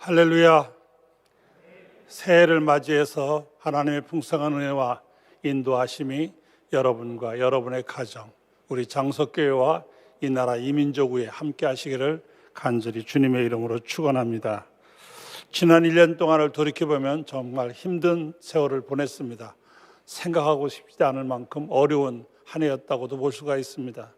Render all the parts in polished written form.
할렐루야. 새해를 맞이해서 하나님의 풍성한 은혜와 인도하심이 여러분과 여러분의 가정, 우리 장석교회와 이 나라 이민족 위에 함께 하시기를 간절히 주님의 이름으로 축원합니다. 지난 1년 동안을 돌이켜보면 정말 힘든 세월을 보냈습니다. 생각하고 싶지 않을 만큼 어려운 한 해였다고도 볼 수가 있습니다.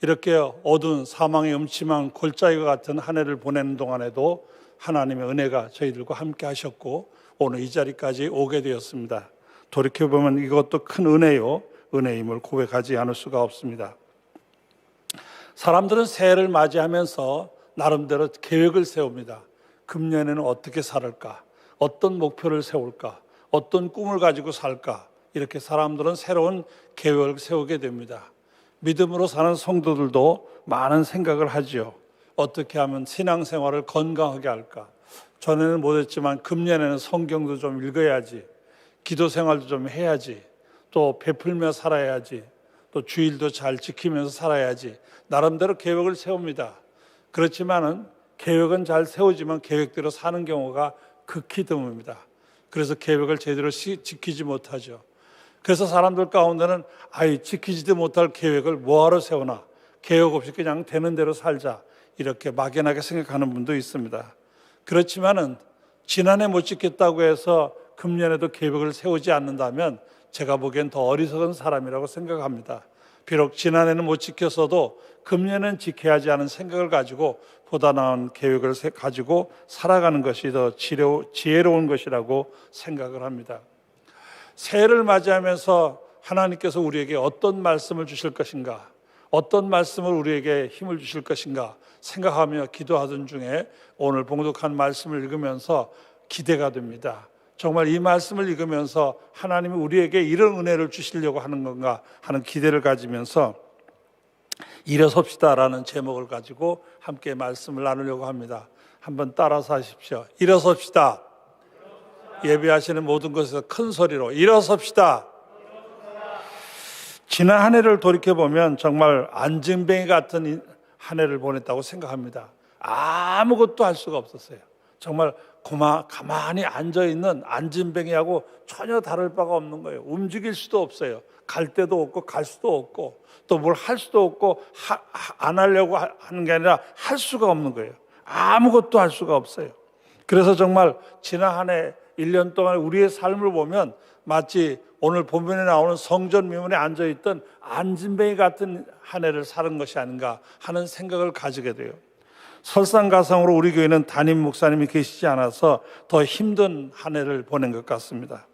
이렇게 어두운 사망의 음침한 골짜기와 같은 한 해를 보내는 동안에도 하나님의 은혜가 저희들과 함께 하셨고 오늘 이 자리까지 오게 되었습니다. 돌이켜보면 이것도 큰 은혜요, 은혜임을 고백하지 않을 수가 없습니다. 사람들은 새해를 맞이하면서 나름대로 계획을 세웁니다. 금년에는 어떻게 살을까? 어떤 목표를 세울까? 어떤 꿈을 가지고 살까? 이렇게 사람들은 새로운 계획을 세우게 됩니다. 믿음으로 사는 성도들도 많은 생각을 하지요. 어떻게 하면 신앙생활을 건강하게 할까? 전에는 못했지만 금년에는 성경도 좀 읽어야지, 기도생활도 좀 해야지, 또 베풀며 살아야지, 또 주일도 잘 지키면서 살아야지, 나름대로 계획을 세웁니다. 그렇지만은 계획은 잘 세우지만 계획대로 사는 경우가 극히 드뭅니다. 그래서 계획을 제대로 지키지 못하죠. 그래서 사람들 가운데는 지키지도 못할 계획을 뭐하러 세우나, 계획 없이 그냥 되는 대로 살자, 이렇게 막연하게 생각하는 분도 있습니다. 그렇지만은 지난해 못 지켰다고 해서 금년에도 계획을 세우지 않는다면 제가 보기엔 더 어리석은 사람이라고 생각합니다. 비록 지난해는 못 지켰어도 금년은 지켜야지 하는 생각을 가지고 보다 나은 계획을 가지고 살아가는 것이 더 지혜로운 것이라고 생각을 합니다. 새해를 맞이하면서 하나님께서 우리에게 어떤 말씀을 주실 것인가, 어떤 말씀을 우리에게 힘을 주실 것인가 생각하며 기도하던 중에 오늘 봉독한 말씀을 읽으면서 기대가 됩니다. 정말 이 말씀을 읽으면서 하나님이 우리에게 이런 은혜를 주시려고 하는 건가 하는 기대를 가지면서 일어섭시다라는 제목을 가지고 함께 말씀을 나누려고 합니다. 한번 따라서 하십시오. 일어섭시다. 예배하시는 모든 곳에서 큰 소리로 일어섭시다. 지난 한 해를 돌이켜보면 정말 안진뱅이 같은 한 해를 보냈다고 생각합니다. 아무것도 할 수가 없었어요. 정말 가만히 앉아있는 안진뱅이하고 전혀 다를 바가 없는 거예요. 움직일 수도 없어요. 갈 데도 없고 갈 수도 없고 또 뭘 할 수도 없고 안 하려고 하는 게 아니라 할 수가 없는 거예요. 아무것도 할 수가 없어요. 그래서 정말 지난 한 해 1년 동안 우리의 삶을 보면 마치 오늘 본문에 나오는 성전 미문에 앉아있던 안진뱅이 같은 한 해를 사는 것이 아닌가 하는 생각을 가지게 돼요. 설상가상으로 우리 교회는 담임 목사님이 계시지 않아서 더 힘든 한 해를 보낸 것 같습니다.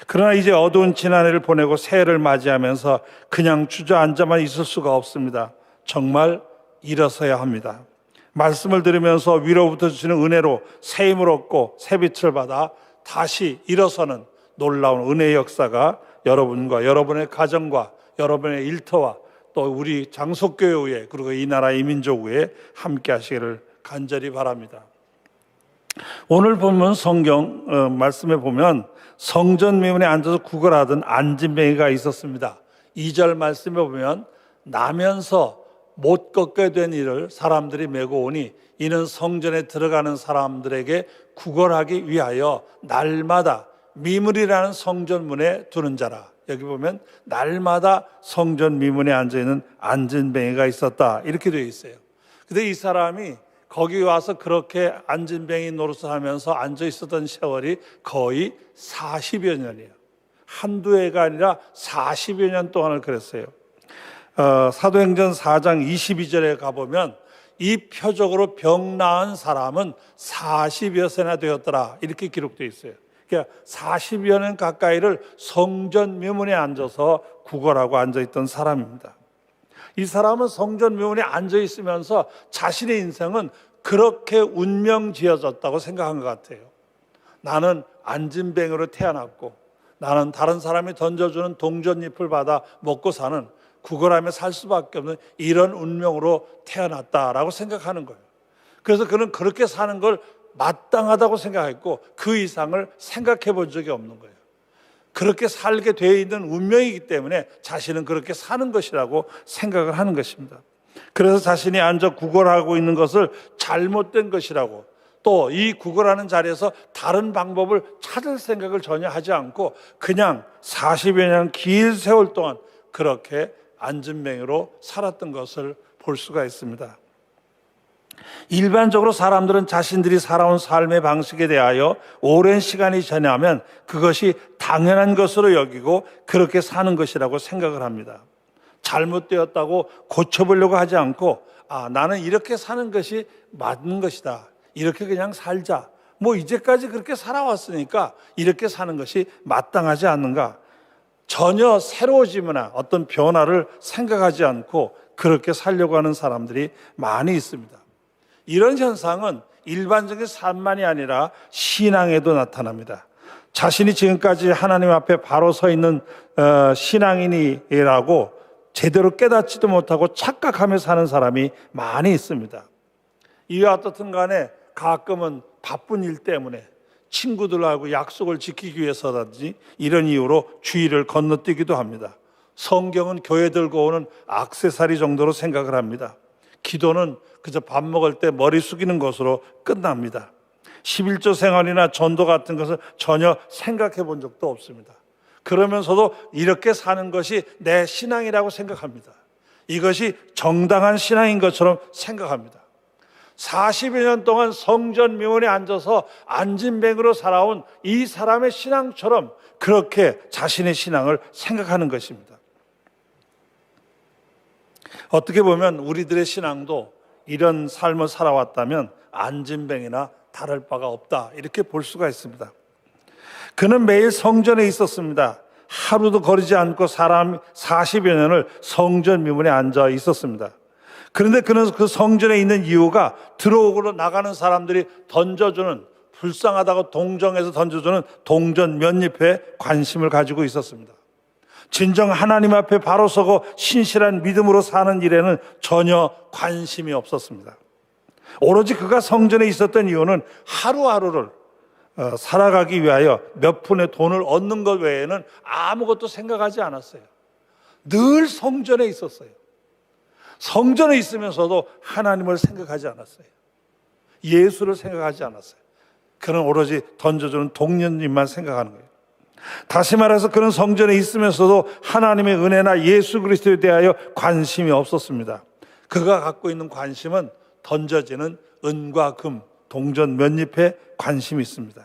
그러나 이제 어두운 지난해를 보내고 새해를 맞이하면서 그냥 주저앉아만 있을 수가 없습니다. 정말 일어서야 합니다. 말씀을 들으면서 위로부터 주시는 은혜로 새 힘을 얻고 새 빛을 받아 다시 일어서는 놀라운 은혜의 역사가 여러분과 여러분의 가정과 여러분의 일터와 또 우리 장속교회 위에 그리고 이 나라 이민족 위에 함께 하시기를 간절히 바랍니다. 오늘 본문 성경 말씀에 보면 성전 미문에 앉아서 구걸하던 안진뱅이가 있었습니다. 2절 말씀에 보면 나면서 못 걷게 된 이를 사람들이 메고 오니 이는 성전에 들어가는 사람들에게 구걸하기 위하여 날마다 미문이라는 성전문에 두는 자라. 여기 보면 날마다 성전 미문에 앉아있는 안진뱅이가 있었다 이렇게 되어 있어요. 근데 이 사람이 거기 와서 그렇게 안진뱅이 노릇을 하면서 앉아있었던 세월이 거의 40여 년이에요. 한두 해가 아니라 40여 년 동안을 그랬어요. 사도행전 4장 22절에 가보면 이 표적으로 병 나은 사람은 40여 세나 되었더라 이렇게 기록되어 있어요. 그러니까 40여 년 가까이를 성전 묘문에 앉아서 구걸하고 앉아있던 사람입니다. 이 사람은 성전 묘문에 앉아있으면서 자신의 인생은 그렇게 운명 지어졌다고 생각한 것 같아요. 나는 안진뱅이로 태어났고 나는 다른 사람이 던져주는 동전잎을 받아 먹고 사는 구걸하며 살 수밖에 없는 이런 운명으로 태어났다라고 생각하는 거예요. 그래서 그는 그렇게 사는 걸 마땅하다고 생각했고 그 이상을 생각해 본 적이 없는 거예요. 그렇게 살게 되어 있는 운명이기 때문에 자신은 그렇게 사는 것이라고 생각을 하는 것입니다. 그래서 자신이 앉아 구걸하고 있는 것을 잘못된 것이라고, 또 이 구걸하는 자리에서 다른 방법을 찾을 생각을 전혀 하지 않고 그냥 40여 년 긴 세월 동안 그렇게 안진뱅이로 살았던 것을 볼 수가 있습니다. 일반적으로 사람들은 자신들이 살아온 삶의 방식에 대하여 오랜 시간이 지나면 그것이 당연한 것으로 여기고 그렇게 사는 것이라고 생각을 합니다. 잘못되었다고 고쳐보려고 하지 않고 나는 이렇게 사는 것이 맞는 것이다. 이렇게 그냥 살자. 이제까지 그렇게 살아왔으니까 이렇게 사는 것이 마땅하지 않는가. 전혀 새로워짐이나 어떤 변화를 생각하지 않고 그렇게 살려고 하는 사람들이 많이 있습니다. 이런 현상은 일반적인 삶만이 아니라 신앙에도 나타납니다. 자신이 지금까지 하나님 앞에 바로 서 있는 신앙인이라고 제대로 깨닫지도 못하고 착각하며 사는 사람이 많이 있습니다. 이와 어떻든 간에 가끔은 바쁜 일 때문에 친구들하고 약속을 지키기 위해서라든지 이런 이유로 주일을 건너뛰기도 합니다. 성경은 교회 들고 오는 액세서리 정도로 생각을 합니다. 기도는 그저 밥 먹을 때 머리 숙이는 것으로 끝납니다. 11조 생활이나 전도 같은 것을 전혀 생각해 본 적도 없습니다. 그러면서도 이렇게 사는 것이 내 신앙이라고 생각합니다. 이것이 정당한 신앙인 것처럼 생각합니다. 40여 년 동안 성전 묘원에 앉아서 안진뱅으로 살아온 이 사람의 신앙처럼 그렇게 자신의 신앙을 생각하는 것입니다. 어떻게 보면 우리들의 신앙도 이런 삶을 살아왔다면 안진뱅이나 다를 바가 없다 이렇게 볼 수가 있습니다. 그는 매일 성전에 있었습니다. 하루도 거리지 않고 사람 40여 년을 성전 미문에 앉아 있었습니다. 그런데 그는 그 성전에 있는 이유가 들어오고 나가는 사람들이 던져주는, 불쌍하다고 동정해서 던져주는 동전 몇 잎에 관심을 가지고 있었습니다. 진정 하나님 앞에 바로 서고 신실한 믿음으로 사는 일에는 전혀 관심이 없었습니다. 오로지 그가 성전에 있었던 이유는 하루하루를 살아가기 위하여 몇 푼의 돈을 얻는 것 외에는 아무것도 생각하지 않았어요. 늘 성전에 있었어요. 성전에 있으면서도 하나님을 생각하지 않았어요. 예수를 생각하지 않았어요. 그는 오로지 던져주는 동년님만 생각하는 거예요. 다시 말해서 그는 성전에 있으면서도 하나님의 은혜나 예수 그리스도에 대하여 관심이 없었습니다. 그가 갖고 있는 관심은 던져지는 은과 금, 동전 몇 잎에 관심이 있습니다.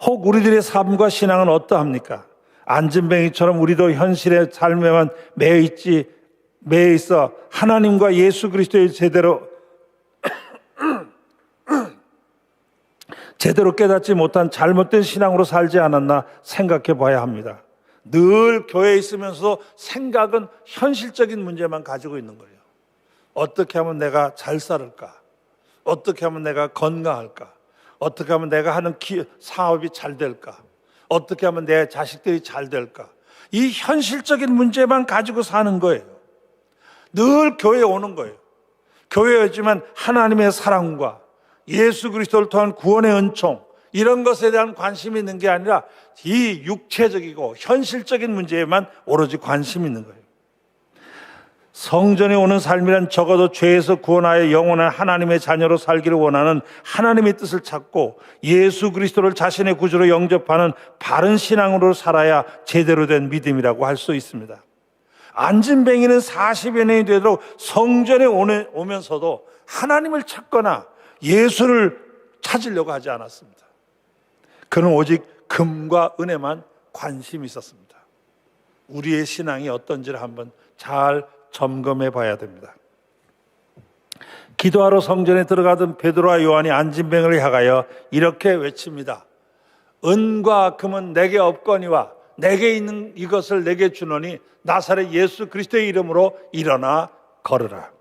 혹 우리들의 삶과 신앙은 어떠합니까? 안진뱅이처럼 우리도 현실의 삶에만 매여 있어 하나님과 예수 그리스도의 제대로 깨닫지 못한 잘못된 신앙으로 살지 않았나 생각해 봐야 합니다. 늘 교회에 있으면서도 생각은 현실적인 문제만 가지고 있는 거예요. 어떻게 하면 내가 잘 살을까? 어떻게 하면 내가 건강할까? 어떻게 하면 내가 하는 사업이 잘 될까? 어떻게 하면 내 자식들이 잘 될까? 이 현실적인 문제만 가지고 사는 거예요. 늘 교회에 오는 거예요. 교회에 오지만 하나님의 사랑과 예수 그리스도를 통한 구원의 은총 이런 것에 대한 관심이 있는 게 아니라 이 육체적이고 현실적인 문제에만 오로지 관심이 있는 거예요. 성전에 오는 삶이란 적어도 죄에서 구원하여 영원한 하나님의 자녀로 살기를 원하는 하나님의 뜻을 찾고 예수 그리스도를 자신의 구주로 영접하는 바른 신앙으로 살아야 제대로 된 믿음이라고 할 수 있습니다. 안진뱅이는 40여 년이 되도록 성전에 오면서도 하나님을 찾거나 예수를 찾으려고 하지 않았습니다. 그는 오직 금과 은혜만 관심이 있었습니다. 우리의 신앙이 어떤지를 한번 잘 점검해 봐야 됩니다. 기도하러 성전에 들어가던 베드로와 요한이 안진뱅이를 향하여 이렇게 외칩니다. 은과 금은 내게 없거니와 내게 있는 이것을 내게 주노니 나사렛 예수 그리스도의 이름으로 일어나 걸으라.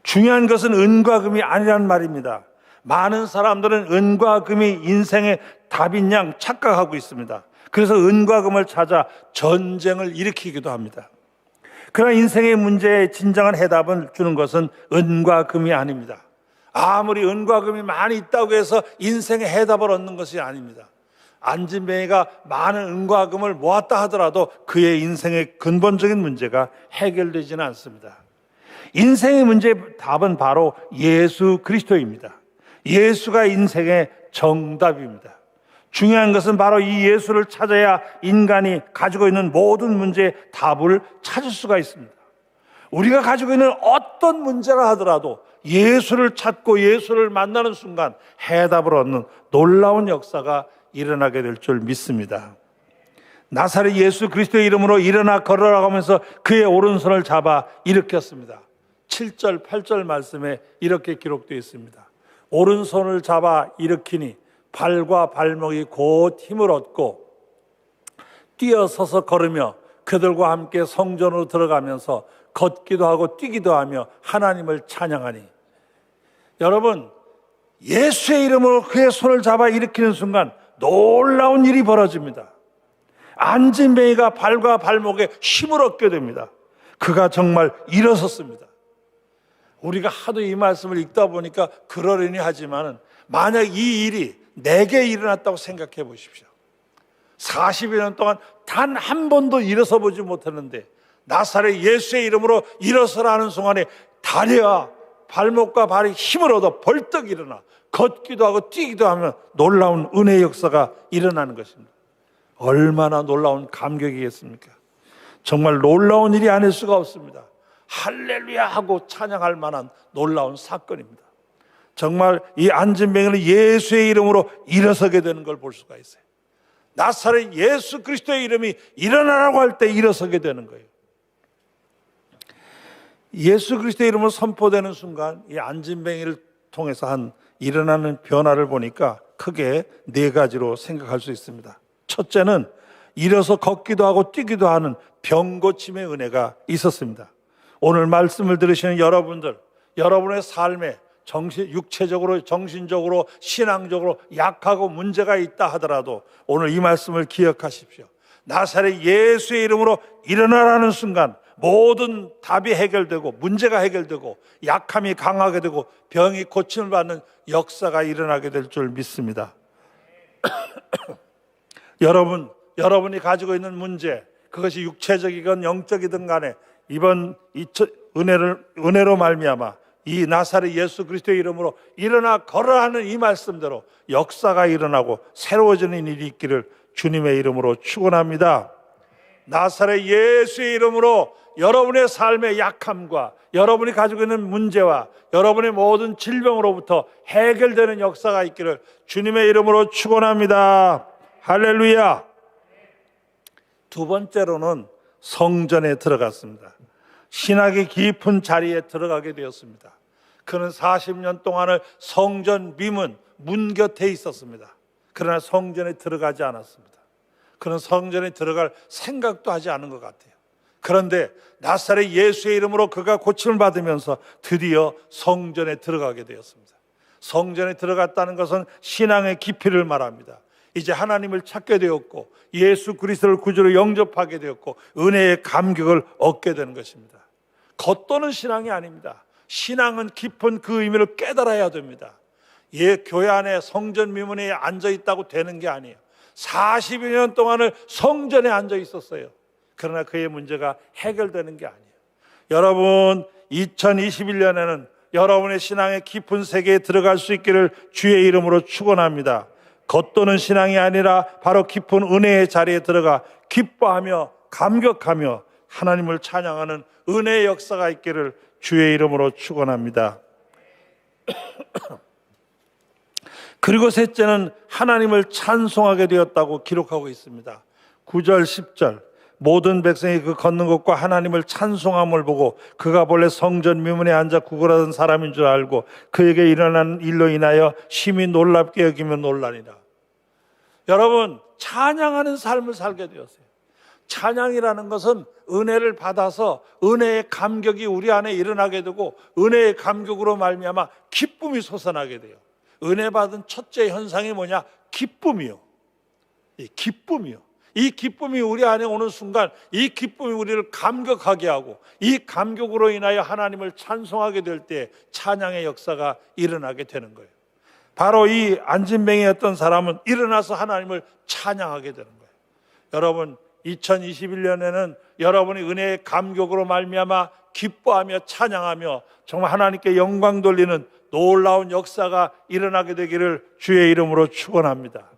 중요한 것은 은과 금이 아니란 말입니다. 많은 사람들은 은과 금이 인생의 답인 양 착각하고 있습니다. 그래서 은과 금을 찾아 전쟁을 일으키기도 합니다. 그러나 인생의 문제에 진정한 해답을 주는 것은 은과 금이 아닙니다. 아무리 은과 금이 많이 있다고 해서 인생의 해답을 얻는 것이 아닙니다. 안진뱅이가 많은 은과 금을 모았다 하더라도 그의 인생의 근본적인 문제가 해결되지는 않습니다. 인생의 문제의 답은 바로 예수 그리스도입니다. 예수가 인생의 정답입니다. 중요한 것은 바로 이 예수를 찾아야 인간이 가지고 있는 모든 문제의 답을 찾을 수가 있습니다. 우리가 가지고 있는 어떤 문제가 하더라도 예수를 찾고 예수를 만나는 순간 해답을 얻는 놀라운 역사가 일어나게 될 줄 믿습니다. 나사렛 예수 그리스도의 이름으로 일어나 걸어라 하면서 그의 오른손을 잡아 일으켰습니다. 7절, 8절 말씀에 이렇게 기록되어 있습니다. 오른손을 잡아 일으키니 발과 발목이 곧 힘을 얻고 뛰어서서 걸으며 그들과 함께 성전으로 들어가면서 걷기도 하고 뛰기도 하며 하나님을 찬양하니. 여러분, 예수의 이름으로 그의 손을 잡아 일으키는 순간 놀라운 일이 벌어집니다. 안진뱅이가 발과 발목에 힘을 얻게 됩니다. 그가 정말 일어섰습니다. 우리가 하도 이 말씀을 읽다 보니까 그러려니 하지만 만약 이 일이 내게 일어났다고 생각해 보십시오. 40여 년 동안 단 한 번도 일어서 보지 못했는데 나사렛 예수의 이름으로 일어서라 하는 순간에 다리와 발목과 발이 힘을 얻어 벌떡 일어나 걷기도 하고 뛰기도 하면 놀라운 은혜의 역사가 일어나는 것입니다. 얼마나 놀라운 감격이겠습니까? 정말 놀라운 일이 아닐 수가 없습니다. 할렐루야 하고 찬양할 만한 놀라운 사건입니다. 정말 이 안진뱅이는 예수의 이름으로 일어서게 되는 걸 볼 수가 있어요. 나사렛 예수 그리스도의 이름이 일어나라고 할 때 일어서게 되는 거예요. 예수 그리스도의 이름으로 선포되는 순간 이 안진뱅이를 통해서 한 일어나는 변화를 보니까 크게 네 가지로 생각할 수 있습니다. 첫째는 일어서 걷기도 하고 뛰기도 하는 병고침의 은혜가 있었습니다. 오늘 말씀을 들으시는 여러분들, 여러분의 삶에 육체적으로, 정신적으로, 신앙적으로 약하고 문제가 있다 하더라도 오늘 이 말씀을 기억하십시오. 나사렛 예수의 이름으로 일어나라는 순간 모든 답이 해결되고 문제가 해결되고 약함이 강하게 되고 병이 고침을 받는 역사가 일어나게 될 줄 믿습니다. 여러분이 가지고 있는 문제, 그것이 육체적이건 영적이든 간에 이번 은혜로 말미암아 이 나사렛 예수 그리스도의 이름으로 일어나 걸어라 하는 이 말씀대로 역사가 일어나고 새로워지는 일이 있기를 주님의 이름으로 축원합니다. 나사렛 예수의 이름으로 여러분의 삶의 약함과 여러분이 가지고 있는 문제와 여러분의 모든 질병으로부터 해결되는 역사가 있기를 주님의 이름으로 축원합니다. 할렐루야. 두 번째로는 성전에 들어갔습니다. 신학의 깊은 자리에 들어가게 되었습니다. 그는 40년 동안을 성전 미문, 문 곁에 있었습니다. 그러나 성전에 들어가지 않았습니다. 그는 성전에 들어갈 생각도 하지 않은 것 같아요. 그런데 나사렛 예수의 이름으로 그가 고침을 받으면서 드디어 성전에 들어가게 되었습니다. 성전에 들어갔다는 것은 신앙의 깊이를 말합니다. 이제 하나님을 찾게 되었고 예수 그리스도를 구주로 영접하게 되었고 은혜의 감격을 얻게 되는 것입니다. 겉도는 신앙이 아닙니다. 신앙은 깊은 그 의미를 깨달아야 됩니다. 교회 안에 성전 미문에 앉아 있다고 되는 게 아니에요. 40여 년 동안을 성전에 앉아 있었어요. 그러나 그의 문제가 해결되는 게 아니에요. 여러분, 2021년에는 여러분의 신앙의 깊은 세계에 들어갈 수 있기를 주의 이름으로 축원합니다. 겉도는 신앙이 아니라 바로 깊은 은혜의 자리에 들어가 기뻐하며 감격하며 하나님을 찬양하는 은혜의 역사가 있기를 주의 이름으로 축원합니다. 그리고 셋째는 하나님을 찬송하게 되었다고 기록하고 있습니다. 9절 10절 모든 백성이 그 걷는 것과 하나님을 찬송함을 보고 그가 본래 성전 미문에 앉아 구걸하던 사람인 줄 알고 그에게 일어난 일로 인하여 심히 놀랍게 여기며 놀라니라. 여러분, 찬양하는 삶을 살게 되었어요. 찬양이라는 것은 은혜를 받아서 은혜의 감격이 우리 안에 일어나게 되고 은혜의 감격으로 말미암아 기쁨이 솟아나게 돼요. 은혜 받은 첫째 현상이 뭐냐? 기쁨이요. 이 기쁨이요. 이 기쁨이 우리 안에 오는 순간 이 기쁨이 우리를 감격하게 하고 이 감격으로 인하여 하나님을 찬송하게 될 때 찬양의 역사가 일어나게 되는 거예요. 바로 이 안진뱅이였던 사람은 일어나서 하나님을 찬양하게 되는 거예요. 여러분, 2021년에는 여러분이 은혜의 감격으로 말미암아 기뻐하며 찬양하며 정말 하나님께 영광 돌리는 놀라운 역사가 일어나게 되기를 주의 이름으로 축원합니다.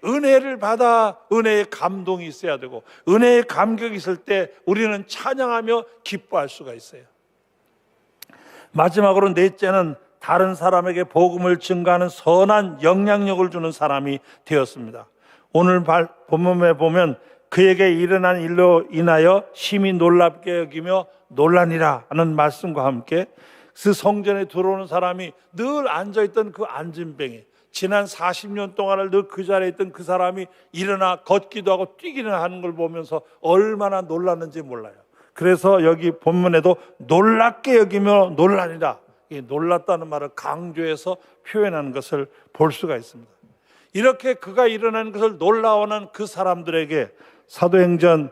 은혜를 받아 은혜의 감동이 있어야 되고, 은혜의 감격이 있을 때 우리는 찬양하며 기뻐할 수가 있어요. 마지막으로 넷째는 다른 사람에게 복음을 증가하는 선한 영향력을 주는 사람이 되었습니다. 오늘 본문에 보면 그에게 일어난 일로 인하여 심히 놀랍게 여기며 놀라니라 하는 말씀과 함께 그 성전에 들어오는 사람이 늘 앉아있던 그 앉은뱅이, 지난 40년 동안을 늘 그 자리에 있던 그 사람이 일어나 걷기도 하고 뛰기는 하는 걸 보면서 얼마나 놀랐는지 몰라요. 그래서 여기 본문에도 놀랍게 여기며 놀라니라, 이 놀랐다는 말을 강조해서 표현하는 것을 볼 수가 있습니다. 이렇게 그가 일어나는 것을 놀라워하는 그 사람들에게 사도행전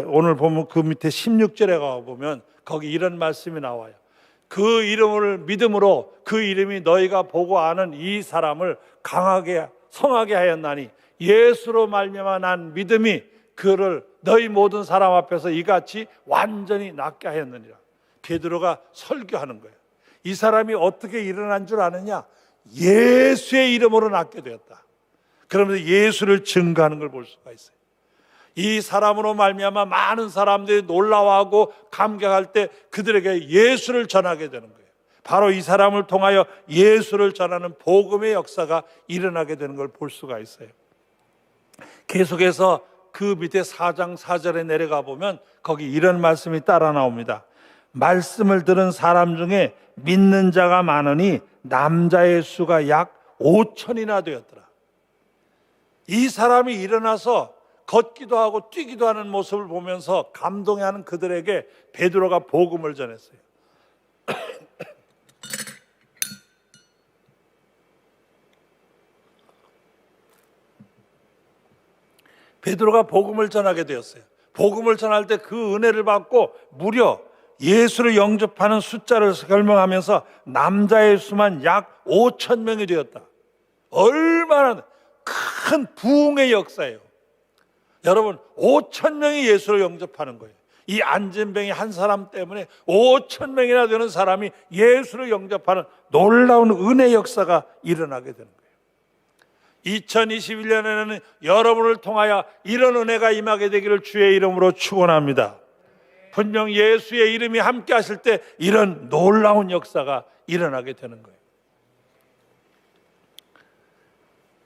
오늘 보면 그 밑에 16절에 가보면 거기 이런 말씀이 나와요. 그 이름을 믿음으로 그 이름이 너희가 보고 아는 이 사람을 강하게 성하게 하였나니 예수로 말미암아 난 믿음이 그를 너희 모든 사람 앞에서 이같이 완전히 낫게 하였느니라. 베드로가 설교하는 거예요. 이 사람이 어떻게 일어난 줄 아느냐? 예수의 이름으로 낫게 되었다. 그러면서 예수를 증거하는 걸 볼 수가 있어요. 이 사람으로 말미암아 많은 사람들이 놀라워하고 감격할 때 그들에게 예수를 전하게 되는 거예요. 바로 이 사람을 통하여 예수를 전하는 복음의 역사가 일어나게 되는 걸 볼 수가 있어요. 계속해서 그 밑에 4장 4절에 내려가 보면 거기 이런 말씀이 따라 나옵니다. 말씀을 들은 사람 중에 믿는 자가 많으니 남자의 수가 약 5천이나 되었더라. 이 사람이 일어나서 걷기도 하고 뛰기도 하는 모습을 보면서 감동해하는 그들에게 베드로가 복음을 전했어요. 베드로가 복음을 전하게 되었어요. 복음을 전할 때 그 은혜를 받고 무려 예수를 영접하는 숫자를 설명하면서 남자의 수만 약 5천 명이 되었다. 얼마나 큰 부흥의 역사예요. 여러분, 5천 명이 예수를 영접하는 거예요. 이 안진뱅이 한 사람 때문에 5천 명이나 되는 사람이 예수를 영접하는 놀라운 은혜 역사가 일어나게 되는 거예요. 2021년에는 여러분을 통하여 이런 은혜가 임하게 되기를 주의 이름으로 축원합니다. 분명 예수의 이름이 함께 하실 때 이런 놀라운 역사가 일어나게 되는 거예요.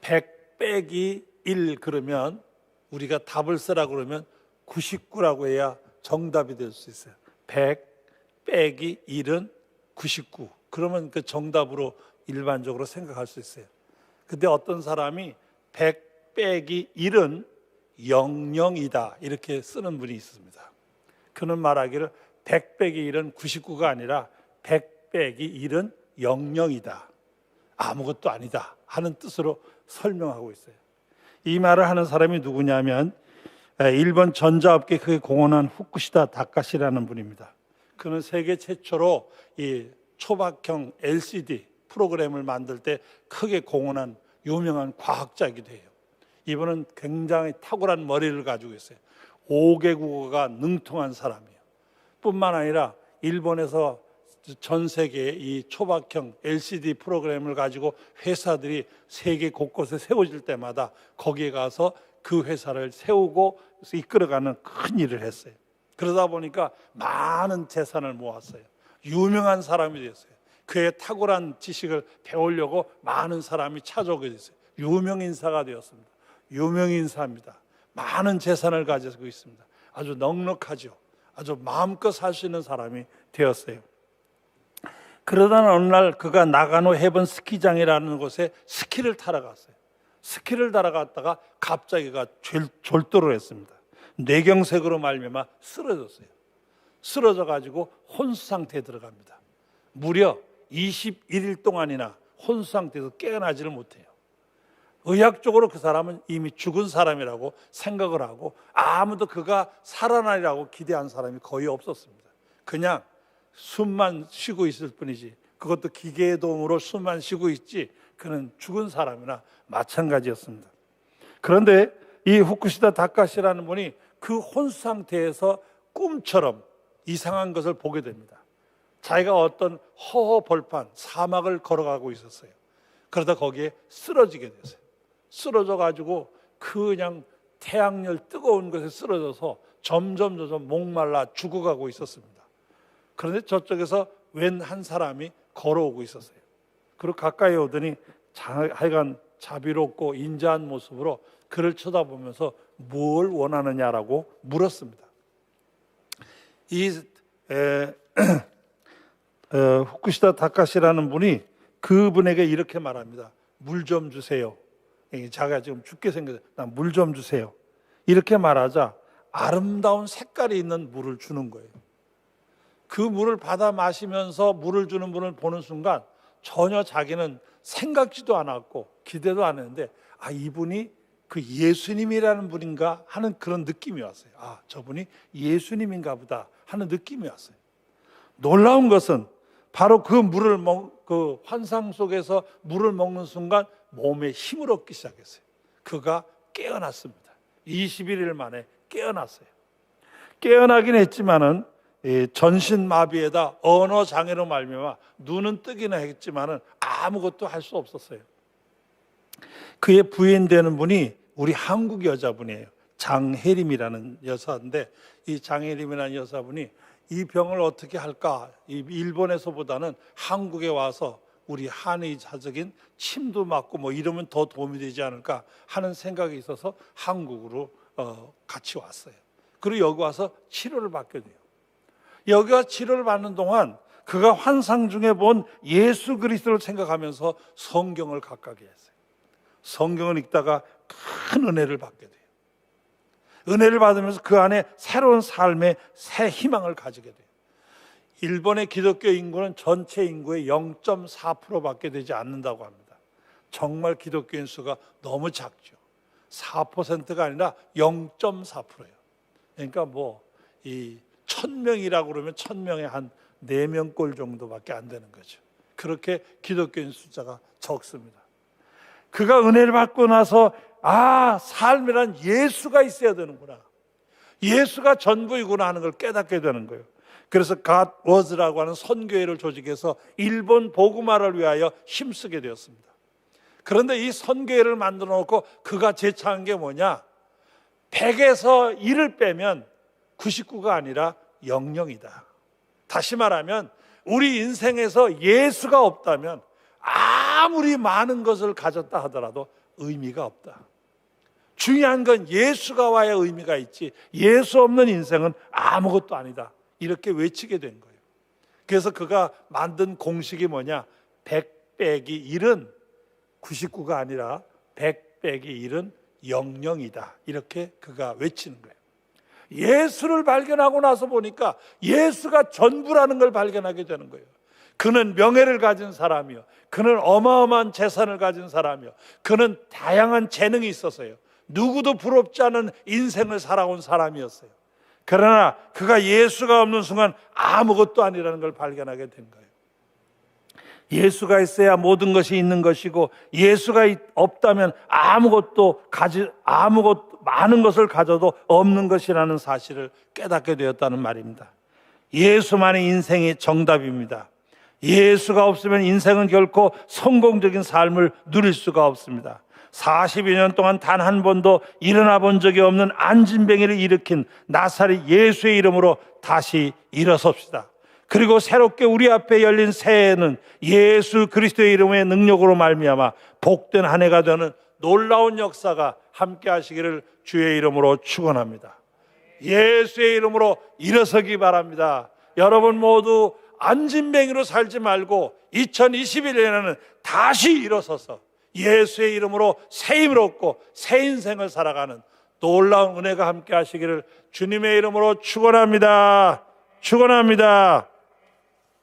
100 빼기 1 그러면 우리가 답을 쓰라 그러면 99라고 해야 정답이 될 수 있어요. 100 빼기 1은 99. 그러면 그 정답으로 일반적으로 생각할 수 있어요. 근데 어떤 사람이 100 빼기 1은 00이다 이렇게 쓰는 분이 있습니다. 그는 말하기를 100 빼기 1은 99가 아니라 100 빼기 1은 00이다. 아무것도 아니다 하는 뜻으로 설명하고 있어요. 이 말을 하는 사람이 누구냐면 일본 전자업계 크게 공헌한 후쿠시다 다카시라는 분입니다. 그는 세계 최초로 이 초박형 LCD 프로그램을 만들 때 크게 공헌한 유명한 과학자이기도 해요. 이분은 굉장히 탁월한 머리를 가지고 있어요. 5개 국어가 능통한 사람이에요. 뿐만 아니라 일본에서 전 세계에 이 초박형 LCD 프로그램을 가지고 회사들이 세계 곳곳에 세워질 때마다 거기에 가서 그 회사를 세우고 이끌어가는 큰 일을 했어요. 그러다 보니까 많은 재산을 모았어요. 유명한 사람이 됐어요. 그의 탁월한 지식을 배우려고 많은 사람이 찾아오게 됐어요. 유명인사가 되었습니다. 유명인사입니다. 많은 재산을 가지고 있습니다. 아주 넉넉하죠. 아주 마음껏 살 수 있는 사람이 되었어요. 그러다가 어느 날 그가 나가노 해변 스키장이라는 곳에 스키를 타러 갔어요. 스키를 타러 갔다가 갑자기 졸도를 했습니다. 뇌경색으로 말미암아 쓰러졌어요. 쓰러져 가지고 혼수 상태에 들어갑니다. 무려 21일 동안이나 혼수 상태에서 깨어나지를 못해요. 의학적으로 그 사람은 이미 죽은 사람이라고 생각을 하고 아무도 그가 살아나리라고 기대한 사람이 거의 없었습니다. 그냥 숨만 쉬고 있을 뿐이지, 그것도 기계의 도움으로 숨만 쉬고 있지 그는 죽은 사람이나 마찬가지였습니다. 그런데 이 후쿠시다 다카시라는 분이 그 혼수 상태에서 꿈처럼 이상한 것을 보게 됩니다. 자기가 어떤 허허벌판 사막을 걸어가고 있었어요. 그러다 거기에 쓰러지게 됐어요. 쓰러져 가지고 그냥 태양열 뜨거운 것에 쓰러져서 점점 목말라 죽어가고 있었습니다. 그런데 저쪽에서 웬 한 사람이 걸어오고 있었어요. 그리고 가까이 오더니 하여간 자비롭고 인자한 모습으로 그를 쳐다보면서 뭘 원하느냐라고 물었습니다. 이 후쿠시다 다카시라는 분이 그분에게 이렇게 말합니다. 물 좀 주세요. 자기가 지금 죽게 생겨서 물 좀 주세요. 이렇게 말하자 아름다운 색깔이 있는 물을 주는 거예요. 그 물을 받아 마시면서 물을 주는 분을 보는 순간 전혀 자기는 생각지도 않았고 기대도 안 했는데 이분이 그 예수님이라는 분인가 하는 그런 느낌이 왔어요. 저분이 예수님인가 보다 하는 느낌이 왔어요. 놀라운 것은 바로 그 물을 그 환상 속에서 물을 먹는 순간 몸에 힘을 얻기 시작했어요. 그가 깨어났습니다. 21일 만에 깨어났어요. 깨어나긴 했지만은 전신마비에다 언어장애로 말미암아 눈은 뜨기는 했지만은 아무것도 할 수 없었어요. 그의 부인 되는 분이 우리 한국 여자분이에요. 장혜림이라는 여사인데 이 장혜림이라는 여사분이 이 병을 어떻게 할까? 일본에서보다는 한국에 와서 우리 한의사적인 침도 맞고 이러면 더 도움이 되지 않을까 하는 생각이 있어서 한국으로 같이 왔어요. 그리고 여기 와서 치료를 받게 돼요. 여기 와서 치료를 받는 동안 그가 환상 중에 본 예수 그리스도를 생각하면서 성경을 가까이 했어요. 성경을 읽다가 큰 은혜를 받게 돼요. 은혜를 받으면서 그 안에 새로운 삶의 새 희망을 가지게 돼요. 일본의 기독교 인구는 전체 인구의 0.4%밖에 되지 않는다고 합니다. 정말 기독교인 수가 너무 작죠. 4%가 아니라 0.4%예요. 그러니까 이 1000명이라고 그러면 1000명에 한 4명꼴 정도밖에 안 되는 거죠. 그렇게 기독교인 숫자가 적습니다. 그가 은혜를 받고 나서 삶이란 예수가 있어야 되는구나. 예수가 전부이구나 하는 걸 깨닫게 되는 거예요. 그래서 God was라고 하는 선교회를 조직해서 일본 복음화를 위하여 힘쓰게 되었습니다. 그런데 이 선교회를 만들어 놓고 그가 제창한 게 뭐냐? 100에서 1을 빼면 99가 아니라 00이다. 다시 말하면 우리 인생에서 예수가 없다면 아무리 많은 것을 가졌다 하더라도 의미가 없다. 중요한 건 예수가 와야 의미가 있지 예수 없는 인생은 아무것도 아니다. 이렇게 외치게 된 거예요. 그래서 그가 만든 공식이 뭐냐? 100 빼기 1은 99가 아니라 100 빼기 1은 00이다. 이렇게 그가 외치는 거예요. 예수를 발견하고 나서 보니까 예수가 전부라는 걸 발견하게 되는 거예요. 그는 명예를 가진 사람이요, 그는 어마어마한 재산을 가진 사람이요, 그는 다양한 재능이 있었어요. 누구도 부럽지 않은 인생을 살아온 사람이었어요. 그러나 그가 예수가 없는 순간 아무것도 아니라는 걸 발견하게 된 거예요. 예수가 있어야 모든 것이 있는 것이고 예수가 없다면 많은 것을 가져도 없는 것이라는 사실을 깨닫게 되었다는 말입니다. 예수만이 인생의 정답입니다. 예수가 없으면 인생은 결코 성공적인 삶을 누릴 수가 없습니다. 42년 동안 단 한 번도 일어나 본 적이 없는 안진뱅이를 일으킨 나사렛 예수의 이름으로 다시 일어섭시다. 그리고 새롭게 우리 앞에 열린 새해에는 예수 그리스도의 이름의 능력으로 말미암아 복된 한 해가 되는 놀라운 역사가 함께 하시기를 주의 이름으로 축원합니다. 예수의 이름으로 일어서기 바랍니다. 여러분 모두 안진뱅이로 살지 말고 2021년에는 다시 일어서서 예수의 이름으로 새 힘을 얻고 새 인생을 살아가는 놀라운 은혜가 함께 하시기를 주님의 이름으로 축원합니다. 축원합니다.